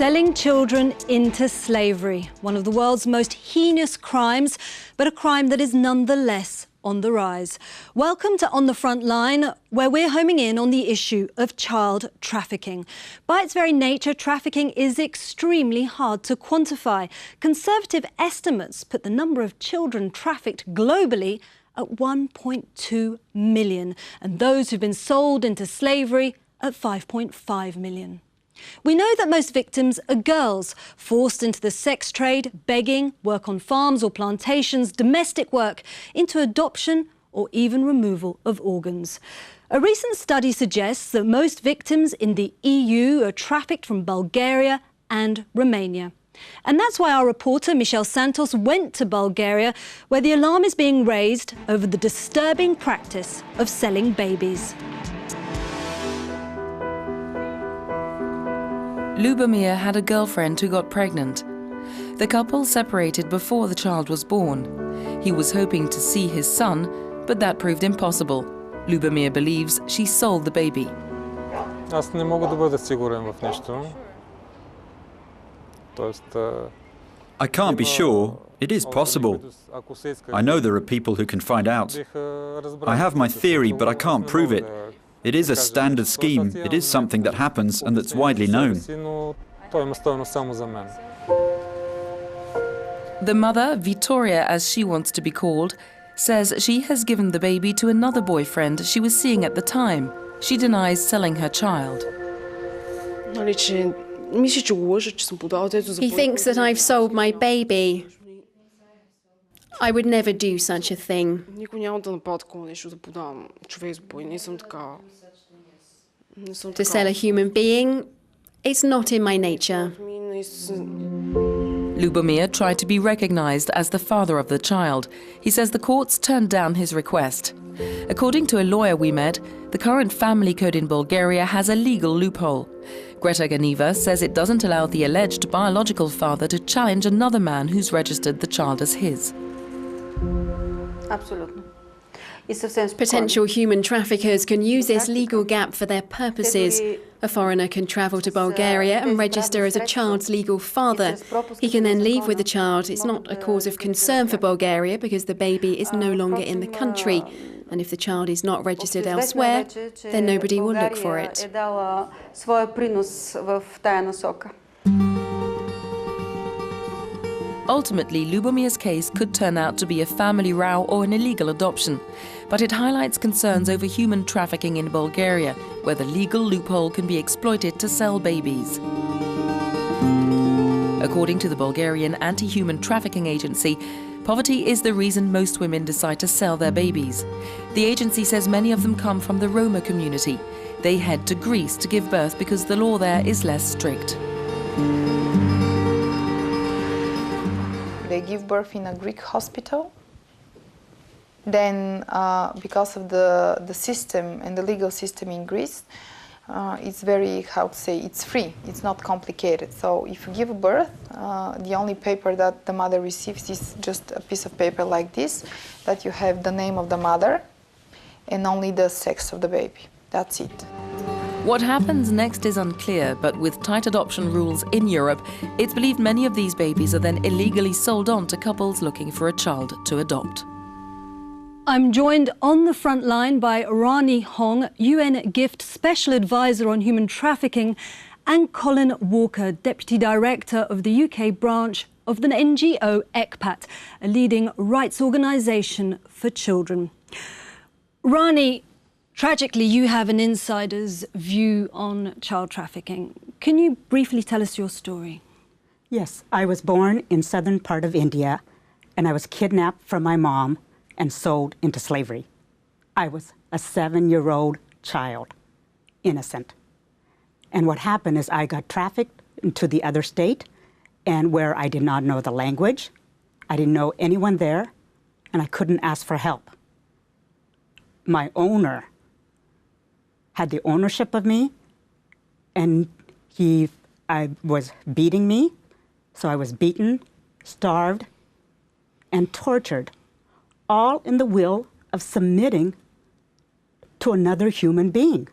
Selling children into slavery, one of the world's most heinous crimes, but a crime that is nonetheless on the rise. Welcome to On the Front Line, where we're homing in on the issue of child trafficking. By its very nature, trafficking is extremely hard to quantify. Conservative estimates put the number of children trafficked globally at 1.2 million, and those who've been sold into slavery at 5.5 million. We know that most victims are girls, forced into the sex trade, begging, work on farms or plantations, domestic work, into adoption or even removal of organs. A recent study suggests that most victims in the EU are trafficked from Bulgaria and Romania. And that's why our reporter, Michelle Santos, went to Bulgaria, where the alarm is being raised over the disturbing practice of selling babies. Lubomir had a girlfriend who got pregnant. The couple separated before the child was born. He was hoping to see his son, but that proved impossible. Lubomir believes she sold the baby. Аз не мога да бъда сигурен в нещо. I can't be sure. It is possible. I know there are people who can find out. I have my theory, but I can't prove it. It is a standard scheme. It is something that happens and that's widely known. The mother, Victoria as she wants to be called, says she has given the baby to another boyfriend she was seeing at the time. She denies selling her child. He thinks that I've sold my baby. I would never do such a thing. To sell a human being, it's not in my nature. Lubomir tried to be recognized as the father of the child. He says the courts turned down his request. According to a lawyer we met, the current family code in Bulgaria has a legal loophole. Greta Ganiva says it doesn't allow the alleged biological father to challenge another man who's registered the child as his. Potential human traffickers can use this legal gap for their purposes. A foreigner can travel to Bulgaria and register as a child's legal father. He can then leave with the child. It's not a cause of concern for Bulgaria because the baby is no longer in the country. And if the child is not registered elsewhere, then nobody will look for it. Ultimately, Lubomir's case could turn out to be a family row or an illegal adoption. But it highlights concerns over human trafficking in Bulgaria, where the legal loophole can be exploited to sell babies. According to the Bulgarian Anti-Human Trafficking Agency, poverty is the reason most women decide to sell their babies. The agency says many of them come from the Roma community. They head to Greece to give birth because the law there is less strict. They give birth in a Greek hospital. Then, because of the system and the legal system in Greece, it's very, how to say, it's free, it's not complicated. So if you give birth, the only paper that the mother receives is just a piece of paper like this, that you have the name of the mother and only the sex of the baby. That's it. What happens next is unclear, but with tight adoption rules in Europe, it's believed many of these babies are then illegally sold on to couples looking for a child to adopt. I'm joined on the front line by Rani Hong, UN Gift Special Advisor on Human Trafficking, and Colin Walker, Deputy Director of the UK branch of the NGO ECPAT, a leading rights organisation for children. Rani, tragically, you have an insider's view on child trafficking. Can you briefly tell us your story? Yes, I was born in southern part of India, and I was kidnapped from my mom and sold into slavery. I was a 7-year-old child, innocent. And what happened is I got trafficked into the other state, and where I did not know the language, I didn't know anyone there, and I couldn't ask for help. My owner had the ownership of me, and I was beating me, so I was beaten, starved, and tortured, all in the will of submitting to another human being.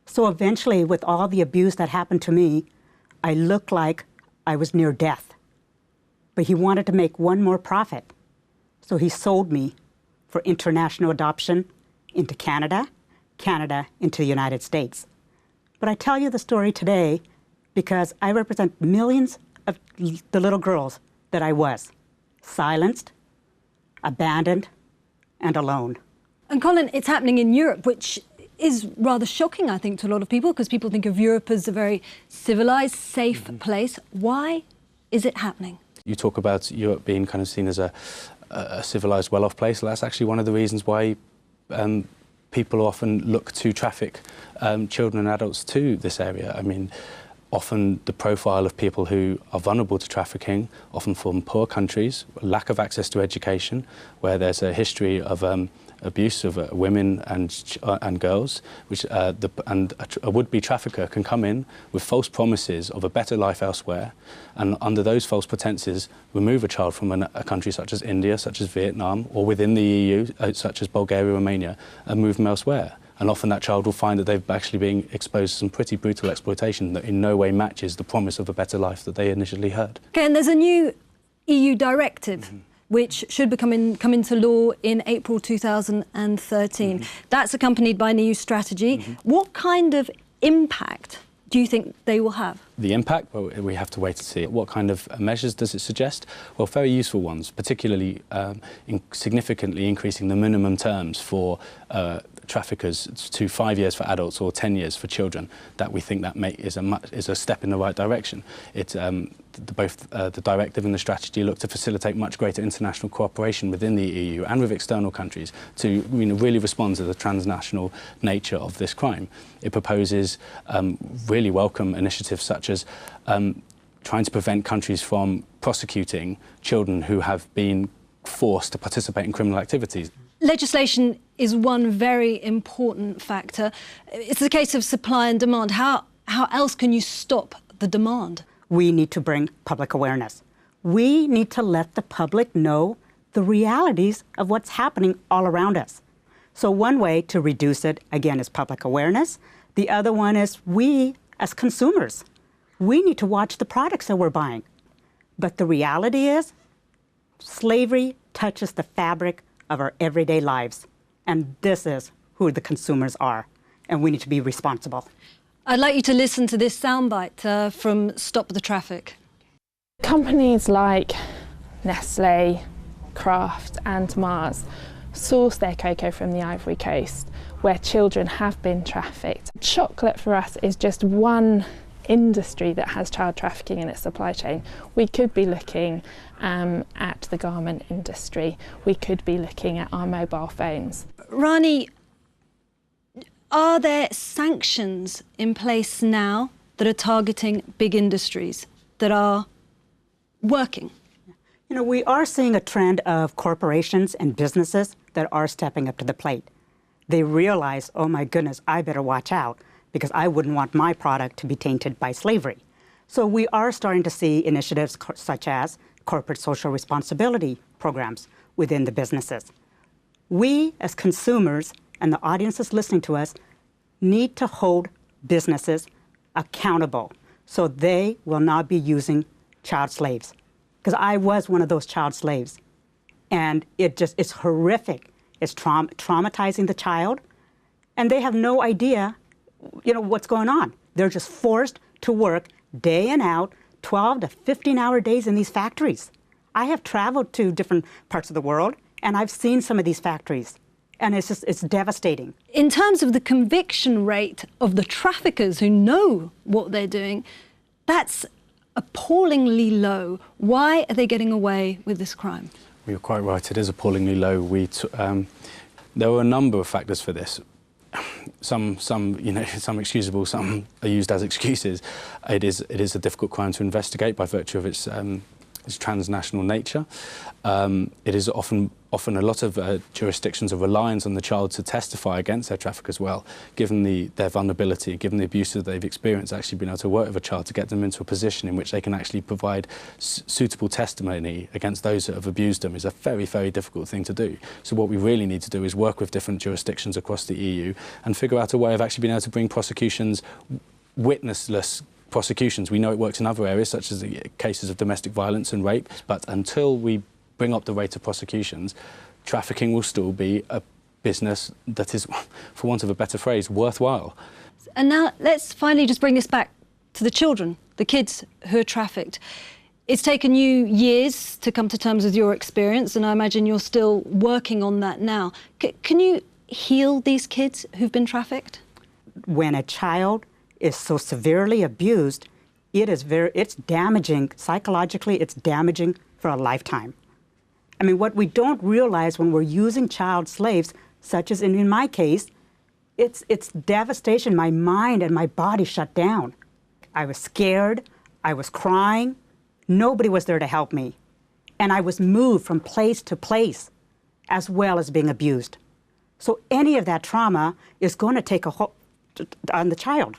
So eventually, with all the abuse that happened to me, I looked like I was near death. But he wanted to make one more profit. So he sold me for international adoption into Canada, Canada into the United States. But I tell you the story today because I represent millions of the little girls that I was, silenced, abandoned, and alone. And Colin, it's happening in Europe, which is rather shocking, I think, to a lot of people, because people think of Europe as a very civilized, safe place. Why is it happening? You talk about Europe being kind of seen as a civilized, well-off place. Well, that's actually one of the reasons why people often look to traffic children and adults to this area. I mean, often the profile of people who are vulnerable to trafficking, often from poor countries, lack of access to education, where there's a history of abuse of women and girls, which a would-be trafficker can come in with false promises of a better life elsewhere, and under those false pretenses remove a child from a country such as India, such as Vietnam, or within the EU, such as Bulgaria, Romania, and move them elsewhere. And often that child will find that they've actually been exposed to some pretty brutal exploitation that in no way matches the promise of a better life that they initially heard. Okay, and there's a new EU directive which should come into law in April 2013. That's accompanied by an EU strategy. What kind of impact do you think they will have? The impact? Well, we have to wait to see. What kind of measures does it suggest? Well, very useful ones, particularly significantly increasing the minimum terms for traffickers to 5 years for adults or 10 years for children. That we think that is a step in the right direction. Both the directive and the strategy look to facilitate much greater international cooperation within the EU and with external countries to really respond to the transnational nature of this crime. It proposes really welcome initiatives such as trying to prevent countries from prosecuting children who have been forced to participate in criminal activities. Legislation is one very important factor. It's the case of supply and demand. How else can you stop the demand? We need to bring public awareness. We need to let the public know the realities of what's happening all around us. So one way to reduce it, again, is public awareness. The other one is we, as consumers, we need to watch the products that we're buying. But the reality is, slavery touches the fabric of our everyday lives. And this is who the consumers are. And we need to be responsible. I'd like you to listen to this soundbite from Stop the Traffic. Companies like Nestle, Kraft and Mars source their cocoa from the Ivory Coast, where children have been trafficked. Chocolate for us is just one industry that has child trafficking in its supply chain. We could be looking at the garment industry. We could be looking at our mobile phones. Rani, are there sanctions in place now that are targeting big industries that are working? You know, we are seeing a trend of corporations and businesses that are stepping up to the plate. They realize, oh my goodness, I better watch out because I wouldn't want my product to be tainted by slavery. So we are starting to see initiatives such as corporate social responsibility programs within the businesses. We, as consumers, and the audiences listening to us, need to hold businesses accountable so they will not be using child slaves. Because I was one of those child slaves. And it's horrific. It's traumatizing the child. And they have no idea, what's going on. They're just forced to work day in out, 12 to 15-hour days in these factories. I have traveled to different parts of the world, and I've seen some of these factories. And it's devastating. In terms of the conviction rate of the traffickers who know what they're doing, that's appallingly low. Why are they getting away with this crime? You're quite right, it is appallingly low. There were a number of factors for this. Some excusable, some are used as excuses. It is a difficult crime to investigate by virtue of its transnational nature. It is often a lot of jurisdictions are reliant on the child to testify against their traffickers well, given their vulnerability, given the abuse that they've experienced. Actually being able to work with a child to get them into a position in which they can actually provide suitable testimony against those that have abused them is a very, very difficult thing to do. So what we really need to do is work with different jurisdictions across the EU and figure out a way of actually being able to bring prosecutions witnessless prosecutions. We know it works in other areas, such as the cases of domestic violence and rape, but until we bring up the rate of prosecutions, trafficking will still be a business that is, for want of a better phrase, worthwhile. And now let's finally just bring this back to the children, the kids who are trafficked. It's taken you years to come to terms with your experience, and I imagine you're still working on that now. Can you heal these kids who've been trafficked? When a child is so severely abused, it's damaging, psychologically, it's damaging for a lifetime. I mean, what we don't realize when we're using child slaves, such as in my case, it's devastation. My mind and my body shut down. I was scared, I was crying, nobody was there to help me. And I was moved from place to place, as well as being abused. So any of that trauma is going to take a hold on the child.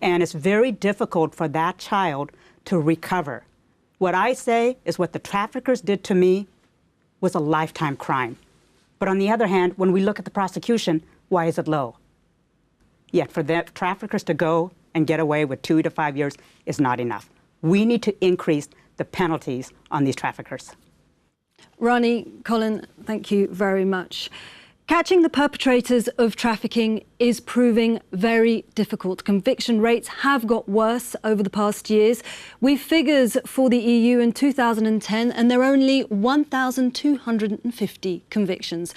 And it's very difficult for that child to recover. What I say is what the traffickers did to me was a lifetime crime. But on the other hand, when we look at the prosecution, why is it low? Yet for the traffickers to go and get away with 2 to 5 years is not enough. We need to increase the penalties on these traffickers. Rani, Colin, thank you very much. Catching the perpetrators of trafficking is proving very difficult. Conviction rates have got worse over the past years. We've figures for the EU in 2010, and there are only 1,250 convictions.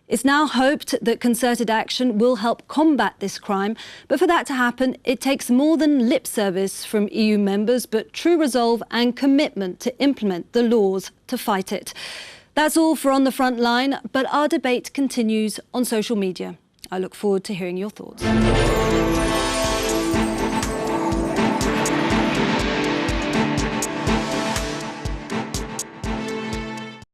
It's now hoped that concerted action will help combat this crime, but for that to happen, it takes more than lip service from EU members, but true resolve and commitment to implement the laws to fight it. That's all for On the Front Line, but our debate continues on social media. I look forward to hearing your thoughts.